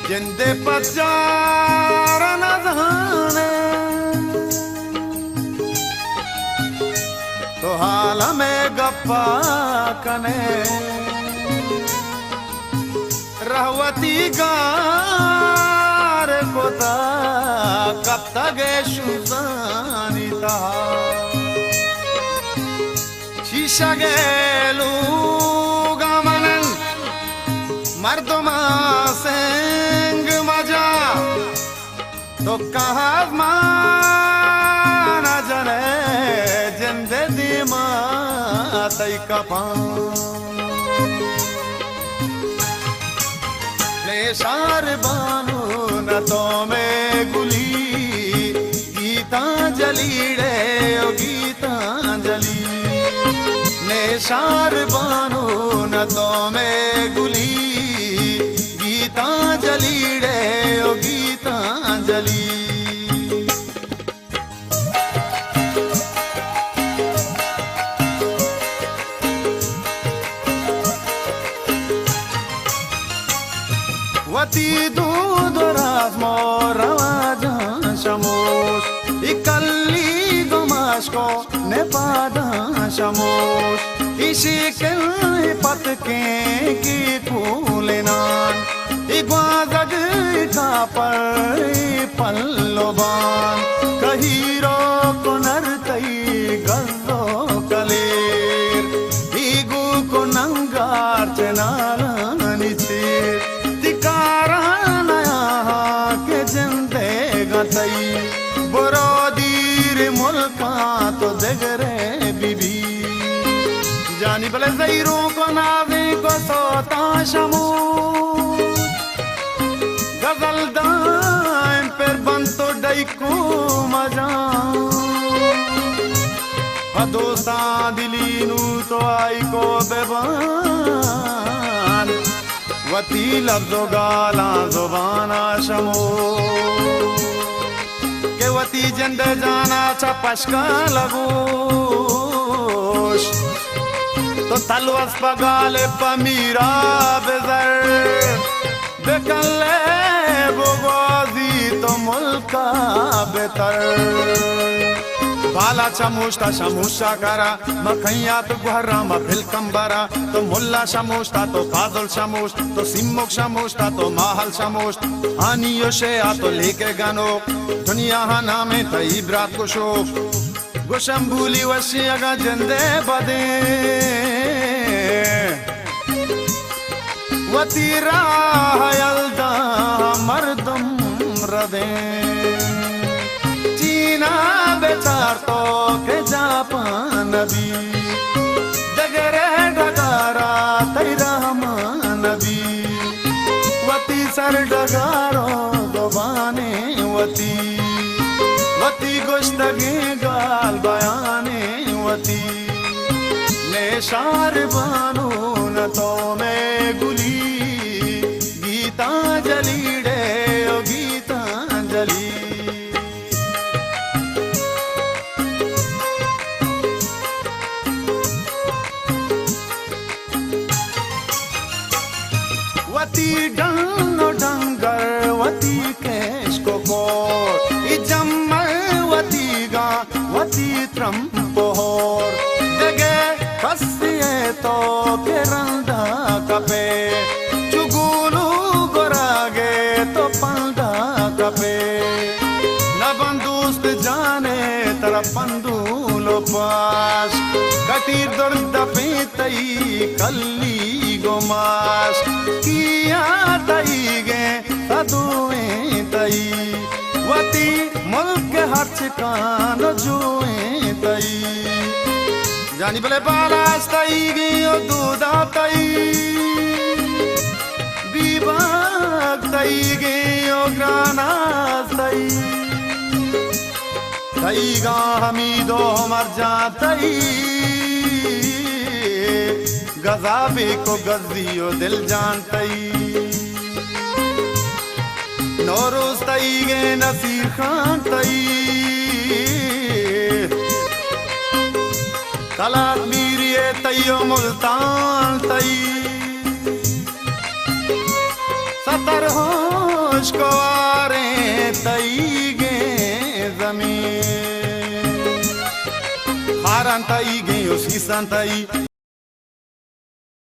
जिंदे पचार न जाने तो हाल में गप्पा कने रहवती गार कोता कब तक शुजानिता शीशा गेलू गमन मर्दमा सेंग मजा तो कहाँ माना जने जिंदे दीमा तई कपा शार बानू न तो में गुली गीतांजलि रे ओ गीतांजलि ने शार बानू न तो में गुली गीतांजलि रे ओ गीतांजलि वती दूध मोरवाजा शमोश इकल्ली गुमाश को ने पादा शमोश इसी के पत के की फूलनान इग्वाजग का पर पल्लोबान कहीरो को नरतई गज़ो कलेर इगु को नंगार चनालानी छेर बरोदीर मुल्का तो दगरे बीबी जानी भले ज़हीरों को नावे को सोता शमू गजल दाम पर बन तो डाइको मजा दोस्ता दिलीनू तो आई को बेबान वती लफ्ज़ो गाला ज़ुबाना शमू वती जंद जाना छपशका लगोश तो तलवस पगाले पमीरा बेजर बेकले बोगोजी तो मुल्का बेतर बाला शमूशता शमूशा करा मखैया तो गुहरा मफिल कंबरा तो मुल्ला शमूशता तो फाजुल शमूश तो सिम्मुक शमूशता तो माहल शमूश आनियो शेया तो लेके गानो दुनिया नामे तई ब्रात को शोक गुशंबूली वशियागा जंदे बदे वतीरा यल्दा मर्दम रदे चीना बेचार तो के जापान नबी डगरे डगारा तेरा नबी वती सर डगारो दोबाने वती वती गुश्तगी गाल बयाने वती ने शार बानू न तो में गुली गीतांजलि रे ओ गीतांजलि वती डंगो डंगर वती केश को कोट इजम्मल वती गा वती त्रंपोर जगे फसिए तो के रंदा कपे चुगुलू गोरागे तो पंदा कपे न बंदूस्त जाने तरफ पंदूलो पास कटीर दर्द पीतई कल्ली गोमास किया तई गे सदुए तई वती मुल्क हर्च कान जुए तई जानी भले बालास तई गे ओ दूधा तई बीबाग तई गे ओ ग्रानास तई तई गा हमीदो मर जा तई गज़ाबे को गज़ियो दिल जानतई नौरोज तई गे नसीर खान तई तलात मीरिए तैयो मुल्तान तई सतर होश को आरे तई गे जमीन हारन तई गे सीसन तई